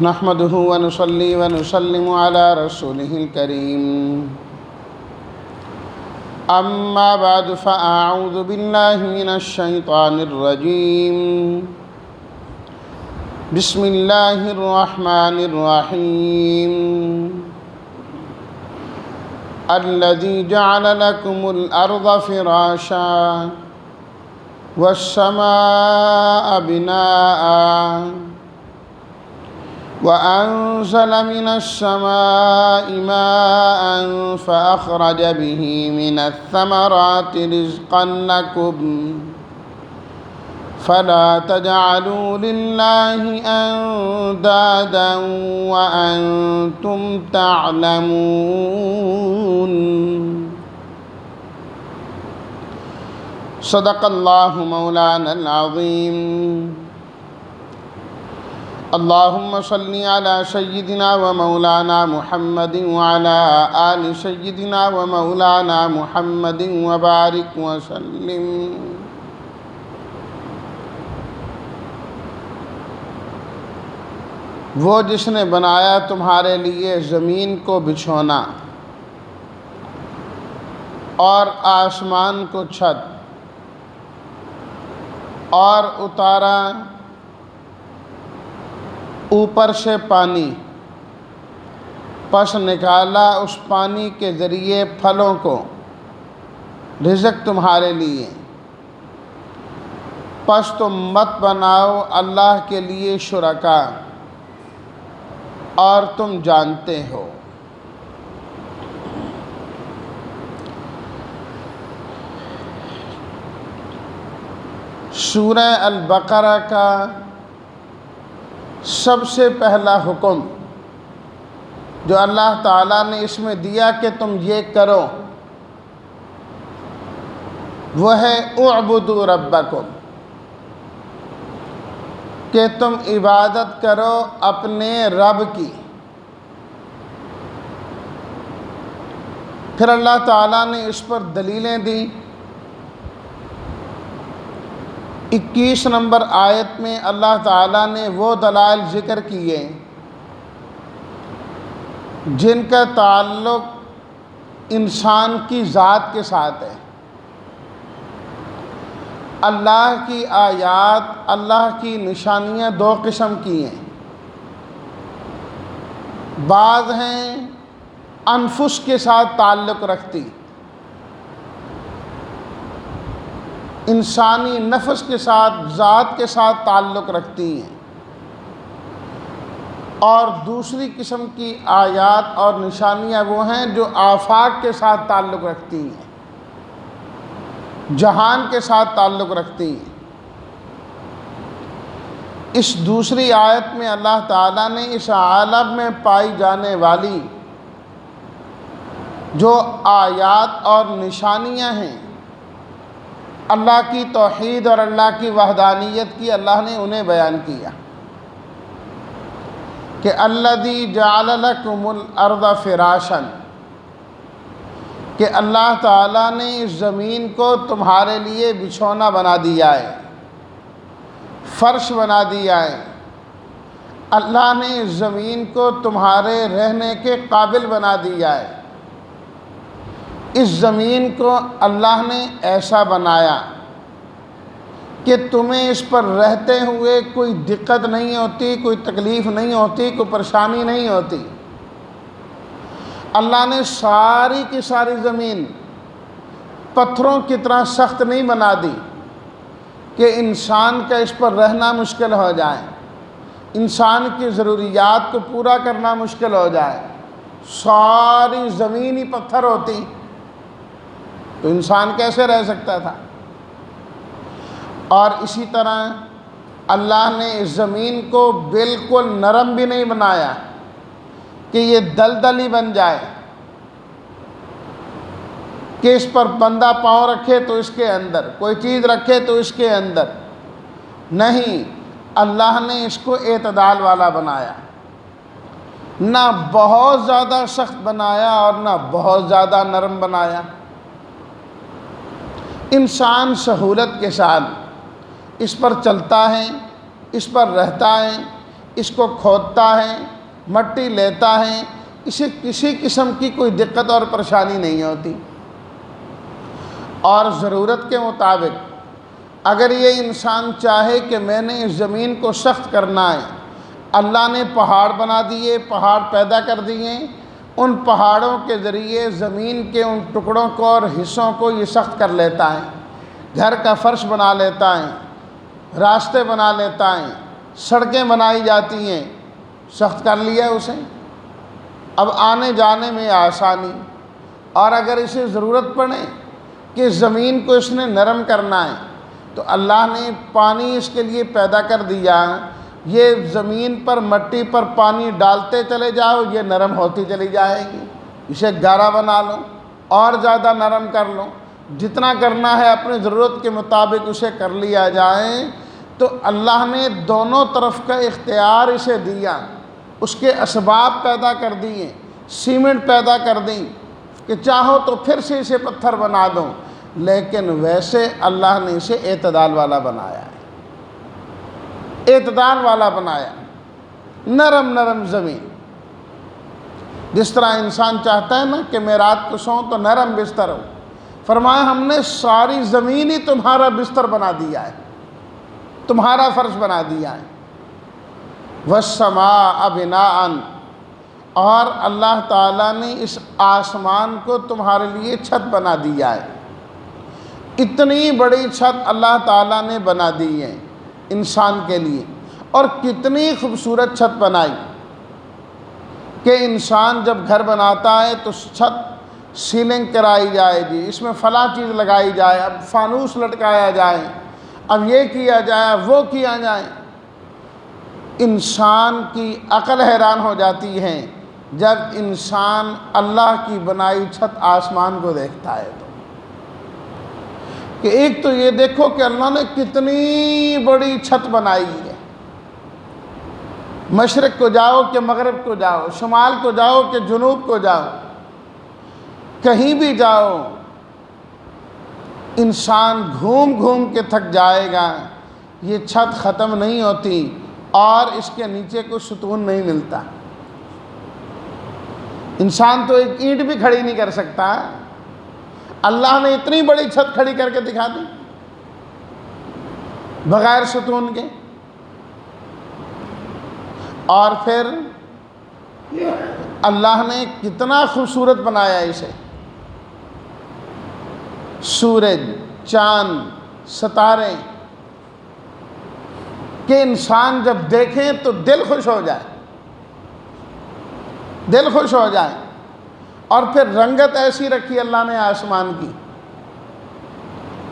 نحمده ونصلي ونسلم على رسوله الكريم أما بعد فأعوذ بالله من الشيطان الرجيم بسم الله الرحمن الرحيم الذي جعل لكم الأرض فراشا والسماء بناء وأنزل من السماء ماء فأخرج به من الثمرات رزقا لكم فلا تجعلوا لله أندادا وأنتم تعلمون صدق الله مولانا العظيم اللهم صل على سيدنا ومولانا محمد وعلى آل سيدنا ومولانا محمد وبارك وسلم وہ جس نے بنایا تمہارے لیے زمین کو بچھونا اور آسمان کو چھت اور اتارا اوپر سے پانی، پس نکالا اس پانی کے ذریعے پھلوں کو، رزق تمہارے لیے، پس تم مت بناؤ اللہ کے لیے شرکا اور تم جانتے ہو۔ سورہ البقرہ کا سب سے پہلا حکم جو اللہ تعالیٰ نے اس میں دیا کہ تم یہ کرو، وہ ہے اعبدوا ربکم، کہ تم عبادت کرو اپنے رب کی۔ پھر اللہ تعالیٰ نے اس پر دلیلیں دیں۔ 21 نمبر آیت میں اللہ تعالیٰ نے وہ دلائل ذکر کیے جن کا تعلق انسان کی ذات کے ساتھ ہے۔ اللہ کی آیات، اللہ کی نشانیاں دو قسم کی ہیں، بعض ہیں انفس کے ساتھ تعلق رکھتی، انسانی نفس کے ساتھ، ذات کے ساتھ تعلق رکھتی ہیں، اور دوسری قسم کی آیات اور نشانیاں وہ ہیں جو آفاق کے ساتھ تعلق رکھتی ہیں، جہان کے ساتھ تعلق رکھتی ہیں۔ اس دوسری آیت میں اللہ تعالیٰ نے اس عالم میں پائی جانے والی جو آیات اور نشانیاں ہیں اللہ کی توحید اور اللہ کی وحدانیت کی، اللہ نے انہیں بیان کیا کہ الذی جعل لکم الارض فراشا، کہ اللہ تعالیٰ نے اس زمین کو تمہارے لیے بچھونا بنا دیا ہے، فرش بنا دیا ہے۔ اللہ نے اس زمین کو تمہارے رہنے کے قابل بنا دیا ہے۔ اس زمین کو اللہ نے ایسا بنایا کہ تمہیں اس پر رہتے ہوئے کوئی دقت نہیں ہوتی، کوئی تکلیف نہیں ہوتی، کوئی پریشانی نہیں ہوتی۔ اللہ نے ساری کی ساری زمین پتھروں کی طرح سخت نہیں بنا دی کہ انسان کا اس پر رہنا مشکل ہو جائے، انسان کی ضروریات کو پورا کرنا مشکل ہو جائے۔ ساری زمین ہی پتھر ہوتی تو انسان کیسے رہ سکتا تھا؟ اور اسی طرح اللہ نے اس زمین کو بالکل نرم بھی نہیں بنایا کہ یہ دلدل ہی بن جائے، کہ اس پر بندہ پاؤں رکھے تو اس کے اندر، کوئی چیز رکھے تو اس کے اندر نہیں، اللہ نے اس کو اعتدال والا بنایا، نہ بہت زیادہ سخت بنایا اور نہ بہت زیادہ نرم بنایا۔ انسان سہولت کے ساتھ اس پر چلتا ہے، اس پر رہتا ہے، اس کو کھودتا ہے، مٹی لیتا ہے، اسے کسی قسم کی کوئی دقت اور پریشانی نہیں ہوتی۔ اور ضرورت کے مطابق اگر یہ انسان چاہے کہ میں نے اس زمین کو سخت کرنا ہے، اللہ نے پہاڑ بنا دیے، پہاڑ پیدا کر دیے، ان پہاڑوں کے ذریعے زمین کے ان ٹکڑوں کو اور حصوں کو یہ سخت کر لیتا ہے، گھر کا فرش بنا لیتا ہے، راستے بنا لیتا ہے، سڑکیں بنائی جاتی ہیں، سخت کر لیا اسے، اب آنے جانے میں آسانی۔ اور اگر اسے ضرورت پڑے کہ زمین کو اس نے نرم کرنا ہے تو اللہ نے پانی اس کے لیے پیدا کر دیا، یہ زمین پر مٹی پر پانی ڈالتے چلے جاؤ، یہ نرم ہوتی چلی جائے گی۔ اسے گارا بنا لو اور زیادہ نرم کر لو، جتنا کرنا ہے اپنی ضرورت کے مطابق اسے کر لیا جائے۔ تو اللہ نے دونوں طرف کا اختیار اسے دیا، اس کے اسباب پیدا کر دیے، سیمنٹ پیدا کر دیں کہ چاہو تو پھر سے اسے پتھر بنا دو، لیکن ویسے اللہ نے اسے اعتدال والا بنایا ہے، اعتدال والا بنایا، نرم نرم زمین۔ جس طرح انسان چاہتا ہے نا کہ میں رات کو سوؤں تو نرم بستر ہو، فرمایا ہم نے ساری زمین ہی تمہارا بستر بنا دیا ہے، تمہارا فرش بنا دیا ہے۔ وَالسَّمَاءَ بِنَاءً، اور اللہ تعالیٰ نے اس آسمان کو تمہارے لیے چھت بنا دیا ہے۔ اتنی بڑی چھت اللہ تعالیٰ نے بنا دی ہے انسان کے لیے، اور کتنی خوبصورت چھت بنائی کہ انسان جب گھر بناتا ہے تو چھت سیلنگ کرائی جائے گی، اس میں فلاں چیز لگائی جائے، اب فانوس لٹکایا جائے، اب یہ کیا جائے، وہ کیا جائے۔ انسان کی عقل حیران ہو جاتی ہے جب انسان اللہ کی بنائی چھت آسمان کو دیکھتا ہے تو، کہ ایک تو یہ دیکھو کہ اللہ نے کتنی بڑی چھت بنائی ہے، مشرق کو جاؤ کہ مغرب کو جاؤ، شمال کو جاؤ کہ جنوب کو جاؤ، کہیں بھی جاؤ انسان گھوم گھوم کے تھک جائے گا، یہ چھت ختم نہیں ہوتی اور اس کے نیچے کوئی ستون نہیں ملتا۔ انسان تو ایک اینٹ بھی کھڑی نہیں کر سکتا، اللہ نے اتنی بڑی چھت کھڑی کر کے دکھا دی بغیر ستون کے۔ اور پھر اللہ نے کتنا خوبصورت بنایا اسے، سورج، چاند، ستارے، کہ انسان جب دیکھیں تو دل خوش ہو جائے، دل خوش ہو جائے۔ اور پھر رنگت ایسی رکھی اللہ نے آسمان کی،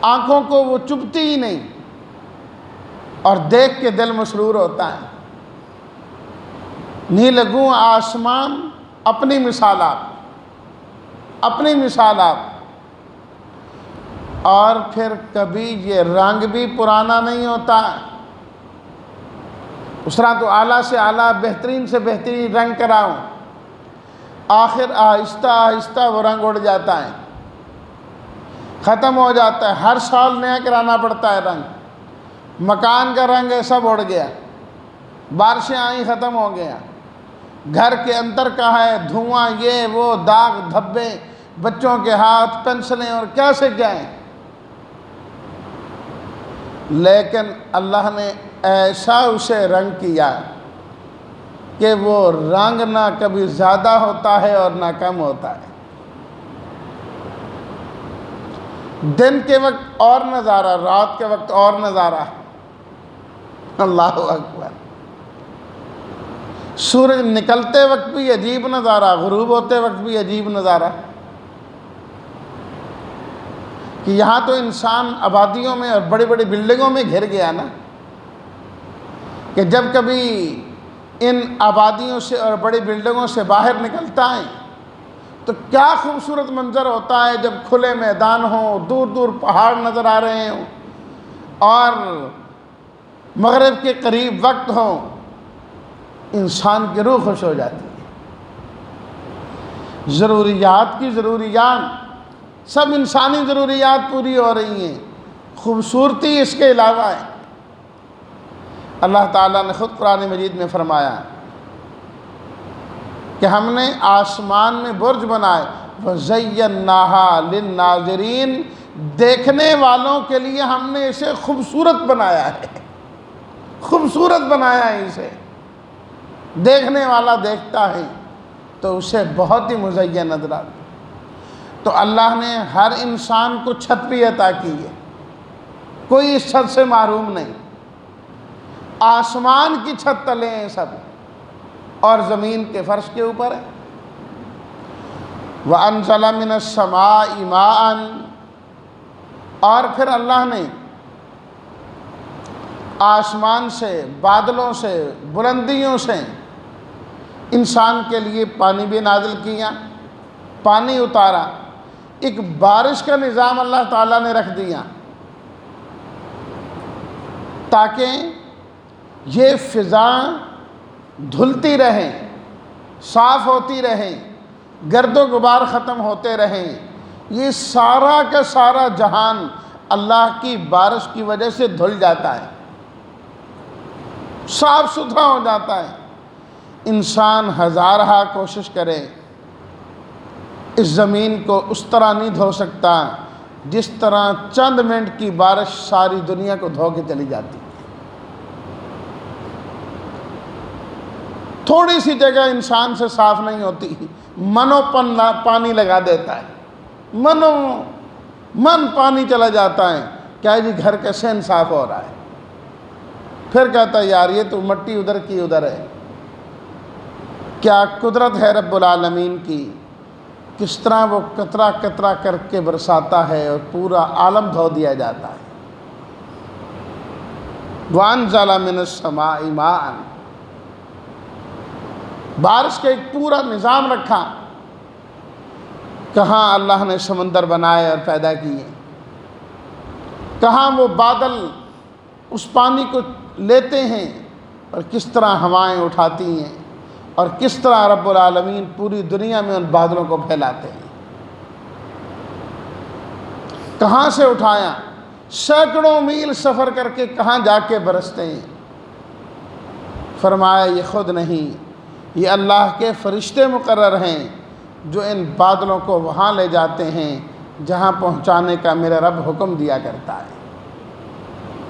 آنکھوں کو وہ چبھتی ہی نہیں اور دیکھ کے دل مسرور ہوتا ہے۔ نیلگوں آسمان اپنی مثالات، اپنی مثالات۔ اور پھر کبھی یہ رنگ بھی پرانا نہیں ہوتا، اس طرح تو اعلیٰ سے اعلیٰ بہترین سے بہترین رنگ کراؤ، آخر آہستہ آہستہ وہ رنگ اڑ جاتا ہے، ختم ہو جاتا ہے، ہر سال نیا کرانا پڑتا ہے رنگ۔ مکان کا رنگ ہے سب اڑ گیا، بارشیں آئیں ختم ہو گیا، گھر کے اندر کا ہے دھواں، یہ وہ داغ دھبے، بچوں کے ہاتھ پنسلیں اور کیا سے کیا ہے۔ لیکن اللہ نے ایسا اسے رنگ کیا کہ وہ رنگ نہ کبھی زیادہ ہوتا ہے اور نہ کم ہوتا ہے۔ دن کے وقت اور نظارہ، رات کے وقت اور نظارہ، اللہ اکبر۔ سورج نکلتے وقت بھی عجیب نظارہ، غروب ہوتے وقت بھی عجیب نظارہ، کہ یہاں تو انسان آبادیوں میں اور بڑی بڑی بلڈنگوں میں گھر گیا نا، کہ جب کبھی ان آبادیوں سے اور بڑی بلڈنگوں سے باہر نکلتا ہے تو کیا خوبصورت منظر ہوتا ہے، جب کھلے میدان ہوں، دور دور پہاڑ نظر آ رہے ہوں اور مغرب کے قریب وقت ہو، انسان کی روح خوش ہو جاتی ہے۔ ضروریات کی ضروریات، سب انسانی ضروریات پوری ہو رہی ہیں، خوبصورتی اس کے علاوہ ہے۔ اللہ تعالیٰ نے خود قرآن مجید میں فرمایا کہ ہم نے آسمان میں برج بنائے، وَزَيَّنَّاهَا لِلنَّاظِرِينَ، دیکھنے والوں کے لیے ہم نے اسے خوبصورت بنایا ہے، خوبصورت بنایا ہے اسے، دیکھنے والا دیکھتا ہے تو اسے بہت ہی مزین نظر آتا۔ تو اللہ نے ہر انسان کو چھت بھی عطا کی ہے، کوئی اس چھت سے محروم نہیں، آسمان کی چھت تلے ہیں سب، اور زمین کے فرش کے اوپر ہے۔ وَأَنزَلَ مِنَ السَّمَاءِ مَاءً، اور پھر اللہ نے آسمان سے، بادلوں سے، بلندیوں سے انسان کے لیے پانی بھی نازل کیا، پانی اتارا، ایک بارش کا نظام اللہ تعالیٰ نے رکھ دیا تاکہ یہ فضا دھلتی رہیں، صاف ہوتی رہیں، گرد و غبار ختم ہوتے رہیں۔ یہ سارا کا سارا جہان اللہ کی بارش کی وجہ سے دھل جاتا ہے، صاف ستھرا ہو جاتا ہے۔ انسان ہزارہا کوشش کرے، اس زمین کو اس طرح نہیں دھو سکتا جس طرح چند منٹ کی بارش ساری دنیا کو دھو کے چلی جاتی۔ تھوڑی سی جگہ انسان سے صاف نہیں ہوتی، منو پانی لگا دیتا ہے، من پانی چلا جاتا ہے، کیا جی گھر کیسے انصاف ہو رہا ہے، پھر کہتا ہے یار یہ تو مٹی ادھر کی ادھر ہے۔ کیا قدرت ہے رب العالمین کی، کس طرح وہ قطرہ قطرہ کر کے برساتا ہے اور پورا عالم دھو دیا جاتا ہے۔ وَأَنزَلَ مِنَ السَّمَاءِ مَاءً، بارش کا ایک پورا نظام رکھا، کہاں اللہ نے سمندر بنائے اور پیدا کیے، کہاں وہ بادل اس پانی کو لیتے ہیں اور کس طرح ہوائیں اٹھاتی ہیں، اور کس طرح رب العالمین پوری دنیا میں ان بادلوں کو پھیلاتے ہیں۔ کہاں سے اٹھایا، سینکڑوں میل سفر کر کے کہاں جا کے برستے ہیں۔ فرمایا یہ خود نہیں، یہ اللہ کے فرشتے مقرر ہیں جو ان بادلوں کو وہاں لے جاتے ہیں جہاں پہنچانے کا میرا رب حکم دیا کرتا ہے،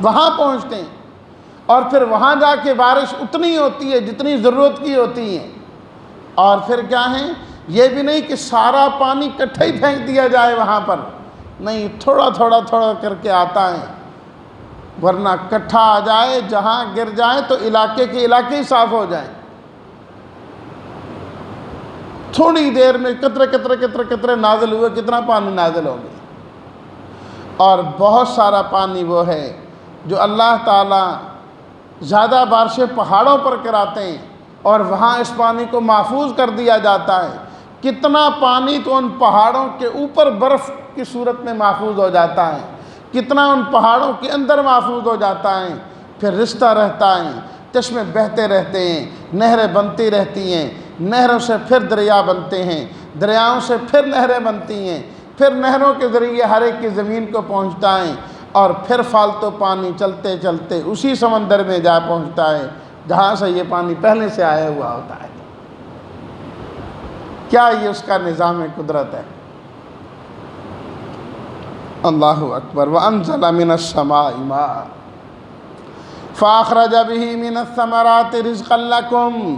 وہاں پہنچتے ہیں، اور پھر وہاں جا کے بارش اتنی ہوتی ہے جتنی ضرورت کی ہوتی ہے۔ اور پھر کیا ہے، یہ بھی نہیں کہ سارا پانی اکٹھا ہی پھینک دیا جائے وہاں پر، نہیں، تھوڑا تھوڑا تھوڑا کر کے آتا ہے، ورنہ اکٹھا آ جائے جہاں گر جائے تو علاقے کے علاقے ہی صاف ہو جائیں۔ تھوڑی دیر میں قطرے قطرے قطرے قطرے نازل ہوئے، کتنا پانی نازل ہو گیا۔ اور بہت سارا پانی وہ ہے جو اللہ تعالیٰ زیادہ بارشیں پہاڑوں پر کراتے ہیں اور وہاں اس پانی کو محفوظ کر دیا جاتا ہے۔ کتنا پانی تو ان پہاڑوں کے اوپر برف کی صورت میں محفوظ ہو جاتا ہے، کتنا ان پہاڑوں کے اندر محفوظ ہو جاتا ہے، پھر رشتہ رہتا ہے، چشمے بہتے رہتے ہیں، نہریں بنتی رہتی ہیں، نہروں سے پھر دریا بنتے ہیں، دریاؤں سے پھر نہریں بنتی ہیں، پھر نہروں کے ذریعے ہر ایک کی زمین کو پہنچتا ہے، اور پھر فالتو پانی چلتے چلتے اسی سمندر میں جا پہنچتا ہے جہاں سے یہ پانی پہلے سے آیا ہوا ہوتا ہے۔ کیا یہ اس کا نظام قدرت ہے؟ اللہ اکبر۔ وَأَنزَلَ مِنَ السَّمَاءِ مَاءً فَأَخْرَجَ بِهِ مِنَ الثَّمَرَاتِ رِزْقًا لَكُمْ،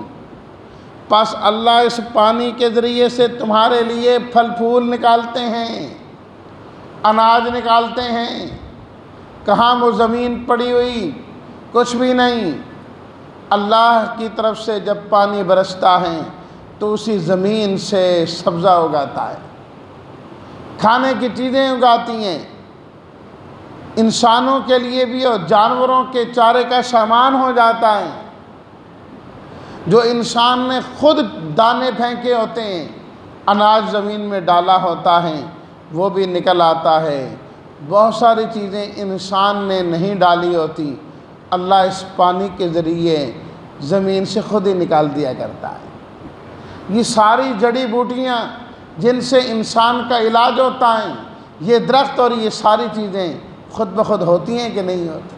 پس اللہ اس پانی کے ذریعے سے تمہارے لیے پھل پھول نکالتے ہیں، اناج نکالتے ہیں۔ کہاں وہ زمین پڑی ہوئی، کچھ بھی نہیں، اللہ کی طرف سے جب پانی برستا ہے تو اسی زمین سے سبزہ اگاتا ہے، کھانے کی چیزیں اگاتی ہیں، انسانوں کے لیے بھی اور جانوروں کے چارے کا سامان ہو جاتا ہے۔ جو انسان نے خود دانے پھینکے ہوتے ہیں، اناج زمین میں ڈالا ہوتا ہے، وہ بھی نکل آتا ہے۔ بہت ساری چیزیں انسان نے نہیں ڈالی ہوتی، اللہ اس پانی کے ذریعے زمین سے خود ہی نکال دیا کرتا ہے۔ یہ ساری جڑی بوٹیاں جن سے انسان کا علاج ہوتا ہے، یہ درخت اور یہ ساری چیزیں خود بخود ہوتی ہیں کہ نہیں ہوتی؟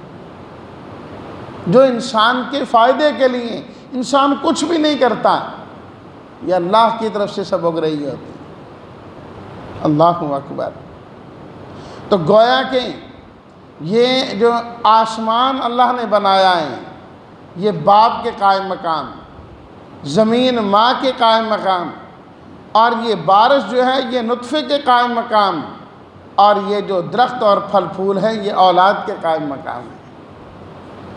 جو انسان کے فائدے کے لیے، انسان کچھ بھی نہیں کرتا، یہ اللہ کی طرف سے سبق رہی ہوتی. اللہ اکبر. تو گویا کہ یہ جو آسمان اللہ نے بنایا ہے، یہ باپ کے قائم مقام، زمین ماں کے قائم مقام، اور یہ بارش جو ہے یہ نطفے کے قائم مقام، اور یہ جو درخت اور پھل پھول ہیں یہ اولاد کے قائم مقام ہیں.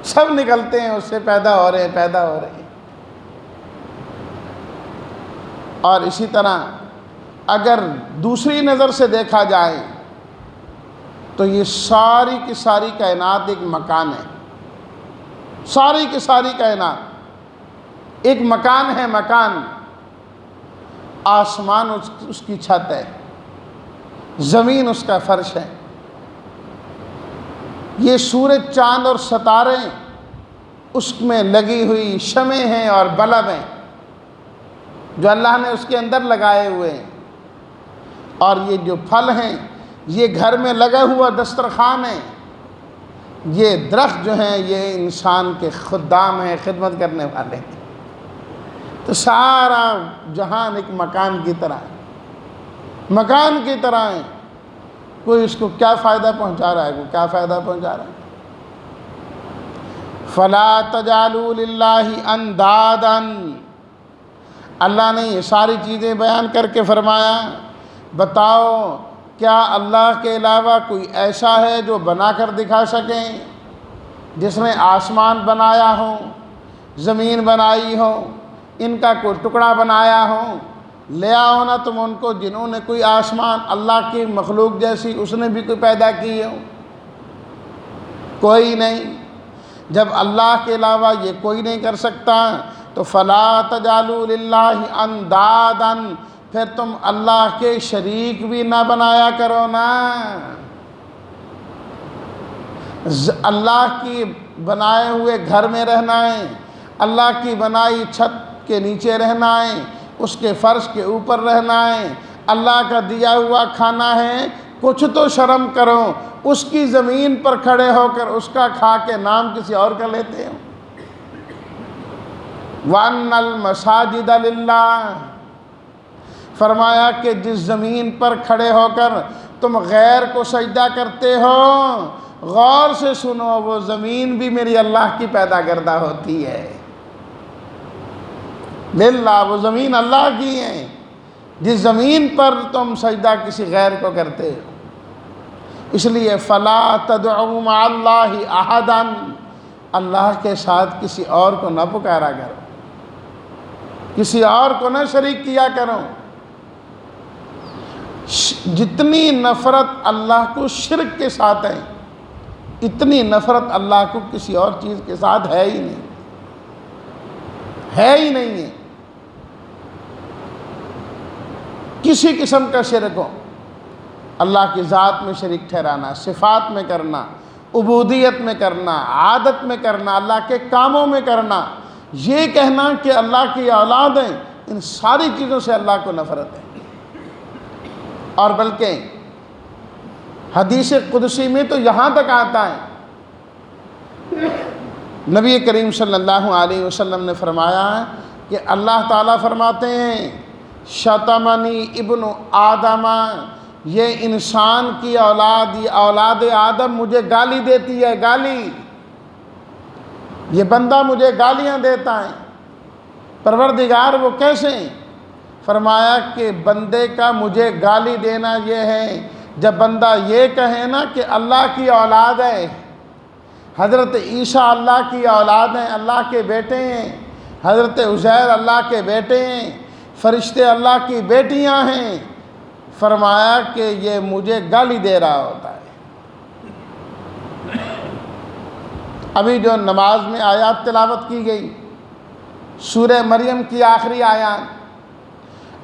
سب نکلتے ہیں اس سے، پیدا ہو رہے ہیں. اور اسی طرح اگر دوسری نظر سے دیکھا جائے تو یہ ساری کی ساری کائنات ایک مکان ہے. ساری کی ساری کائنات ایک مکان ہے. مکان، آسمان اس کی چھت ہے، زمین اس کا فرش ہے. یہ سورج، چاند اور ستارے اس میں لگی ہوئی شمع ہیں اور بلب ہیں جو اللہ نے اس کے اندر لگائے ہوئے ہیں. اور یہ جو پھل ہیں یہ گھر میں لگا ہوا دسترخوان ہے. یہ درخت جو ہیں یہ انسان کے خدام ہیں، خدمت کرنے والے ہیں. تو سارا جہان ایک مکان کی طرح ہے، مکان کی طرح ہے. کوئی اس کو کیا فائدہ پہنچا رہا ہے، کوئی کیا فائدہ پہنچا رہا ہے. فَلَا تَجْعَلُوا لِلَّهِ أَنْدَادًا. اللہ نے یہ ساری چیزیں بیان کر کے فرمایا، بتاؤ کیا اللہ کے علاوہ کوئی ایسا ہے جو بنا کر دکھا سکیں؟ جس نے آسمان بنایا ہو، زمین بنائی ہو، ان کا کوئی ٹکڑا بنایا ہو. لے آؤ نا تم ان کو جنہوں نے کوئی آسمان اللہ کی مخلوق جیسی اس نے بھی کوئی پیدا کی ہو. کوئی نہیں. جب اللہ کے علاوہ یہ کوئی نہیں کر سکتا تو فَلَا تَجْعَلُوا لِلَّهِ أَنْدَادًا، پھر تم اللہ کے شریک بھی نہ بنایا کرو نا. اللہ کی بنائے ہوئے گھر میں رہنا ہے، اللہ کی بنائی چھت کے نیچے رہنا ہے، اس کے فرش کے اوپر رہنا ہے، اللہ کا دیا ہوا کھانا ہے. کچھ تو شرم کرو. اس کی زمین پر کھڑے ہو کر اس کا کھا کے نام کسی اور کا لیتے ہو. وَأَنَّ الْمَسَاجِدَ لِلَّهِ، فرمایا کہ جس زمین پر کھڑے ہو کر تم غیر کو سجدہ کرتے ہو، غور سے سنو، وہ زمین بھی میری اللہ کی پیدا کردہ ہوتی ہے. للہ، وہ زمین اللہ کی ہے. جس زمین پر تم سجدہ کسی غیر کو کرتے ہو. اس لیے فَلَا تَدْعُوا مَعَ اللَّهِ أَحَدًا، اللہ کے ساتھ کسی اور کو نہ پکارا کرو، کسی اور کو نہ شریک کیا کرو. جتنی نفرت اللہ کو شرک کے ساتھ ہے، اتنی نفرت اللہ کو کسی اور چیز کے ساتھ ہے ہی نہیں، ہے ہی نہیں ہے. کسی قسم کا شرک ہو، اللہ کی ذات میں شریک ٹھہرانا، صفات میں کرنا، عبودیت میں کرنا، عادت میں کرنا، اللہ کے کاموں میں کرنا، یہ کہنا کہ اللہ کی اولاد ہیں، ان ساری چیزوں سے اللہ کو نفرت ہے. اور بلکہ حدیث قدسی میں تو یہاں تک آتا ہے، نبی کریم صلی اللہ علیہ وسلم نے فرمایا کہ اللہ تعالیٰ فرماتے ہیں شتمنی ابن آدم، یہ انسان کی اولاد، یہ اولاد آدم مجھے گالی دیتی ہے. گالی، یہ بندہ مجھے گالیاں دیتا ہے. پروردگار وہ کیسے؟ فرمایا کہ بندے کا مجھے گالی دینا یہ ہے جب بندہ یہ کہے نا کہ اللہ کی اولاد ہے، حضرت عیسیٰ اللہ کی اولاد ہیں، اللہ کے بیٹے ہیں، حضرت عزیر اللہ کے بیٹے ہیں، فرشتے اللہ کی بیٹیاں ہیں. فرمایا کہ یہ مجھے گالی دے رہا ہوتا ہے. ابھی جو نماز میں آیات تلاوت کی گئی، سورہ مریم کی آخری آیات،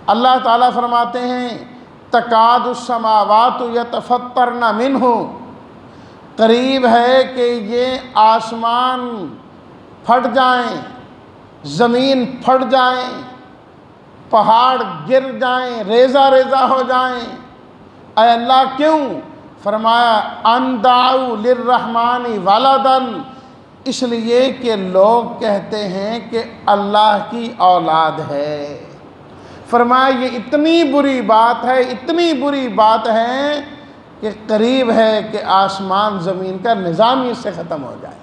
اللہ تعالیٰ فرماتے ہیں تکاد السماوات یتفطرن منہ، قریب ہے کہ یہ آسمان پھٹ جائیں، زمین پھٹ جائیں، پہاڑ گر جائیں، ریزہ ریزہ ہو جائیں. اے اللہ کیوں؟ فرمایا ان دعوا للرحمن ولدا، اس لیے کہ لوگ کہتے ہیں کہ اللہ کی اولاد ہے۔ فرمایا یہ اتنی بری بات ہے، اتنی بری بات ہے کہ قریب ہے کہ آسمان زمین کا نظام ہی اس سے ختم ہو جائے۔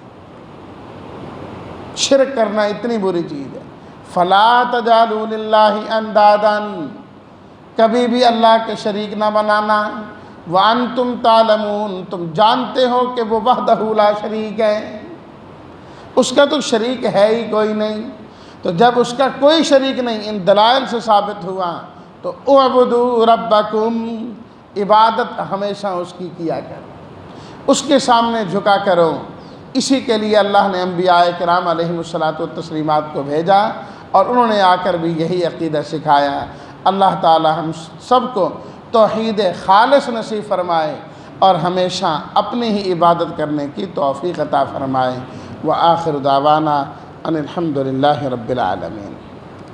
شرک کرنا اتنی بری چیز ہے۔ فَلَا تَجْعَلُوا لِلَّهِ أَنْدَادًا، کبھی بھی اللہ کے شریک نہ بنانا۔ وَأَنْتُمْ تَعْلَمُونَ، تم جانتے ہو کہ وہ وحدہ لا شریک ہے، اس کا تو شریک ہے ہی کوئی نہیں۔ تو جب اس کا کوئی شریک نہیں ان دلائل سے ثابت ہوا تو اعبدوا ربکم، عبادت ہمیشہ اس کی کیا کرو، اس کے سامنے جھکا کرو۔ اسی کے لیے اللہ نے انبیاء کرام علیہم الصلاۃ والتسلیمات کو بھیجا اور انہوں نے آ کر بھی یہی عقیدہ سکھایا۔ اللہ تعالی ہم سب کو توحید خالص نصیب فرمائے اور ہمیشہ اپنی ہی عبادت کرنے کی توفیق عطا فرمائے۔ وآخر دعوانا ان الحمد للہ رب العالمین۔